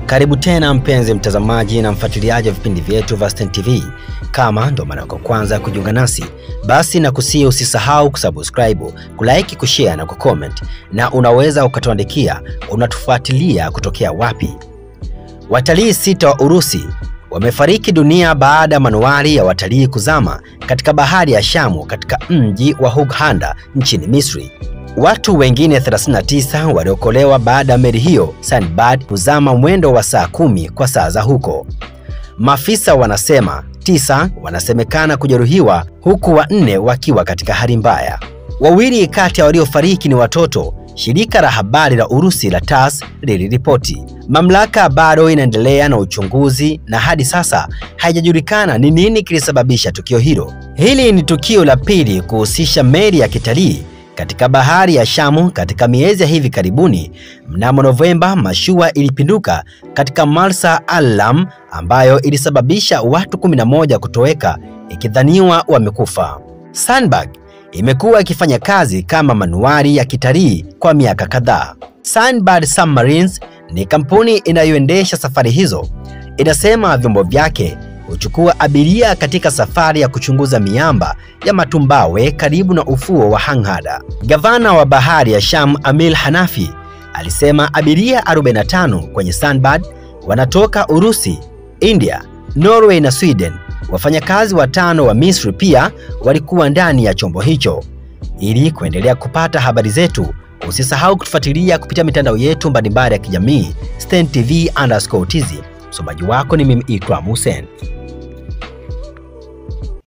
Karibu tena mpenzi mtazamaji na mfuatiliaji wa vipindi vyetu vya Stein TV. Kama ndo mara yako kwanza kujiunga nasi, basi na kusihi usisahau kusubscribe, kulike, kushare na kucomment, na unaweza ukatuandikia unatufuatilia kutokea wapi. Watalii 6 wa Urusi wamefariki dunia baada ya manuari ya watalii kuzama katika bahari ya Shamu katika mji wa Hurghada nchini Misri. Watu wengine 39 waliokolewa baada ya meli hiyo Sandbad kuzama mwendo wa saa 10 kwa saa za huko. Maafisa wanasema 9 wanasemekana kujeruhiwa huku 4 wakiwa katika hali mbaya. 2 kati ya waliofariki ni watoto, shirika la habari la Urusi la TASS liliripoti. Mamlaka bado inaendelea na uchunguzi na hadi sasa haijajulikana ni nini kilisababisha tukio hilo. Hili ni tukio la pili kuhusisha meli ya kitalii katika bahari ya Shamu katika miezi ya hivi karibuni. Mnamo Novemba, mashua ilipinduka katika Marsa Alam ambayo ilisababisha watu 11 kutoweka ikidhaniwa wamekufa. Sandbad imekuwa ikifanya kazi kama manuari ya kitalii kwa miaka kadhaa. Sandbad Submarines ni kampuni inayoendesha safari hizo. Inasema vyombo vyake huchukua abiria katika safari ya kuchunguza miamba ya matumbawe karibu na ufuo wa Hurghada. Gavana wa bahari ya Sham Amir Hanafi alisema abiria 45 kwenye Sandbad wanatoka Urusi, India, Norway na Sweden. Wafanyakazi 5 wa Misri pia walikuwa ndani ya chombo hicho. Ili kuendelea kupata habari zetu, usisahau kutufuatilia kupitia mitandao yetu mbalimbali ya kijamii StainTV_TZ. Msomaji wako ni mimi Ikram Hussein.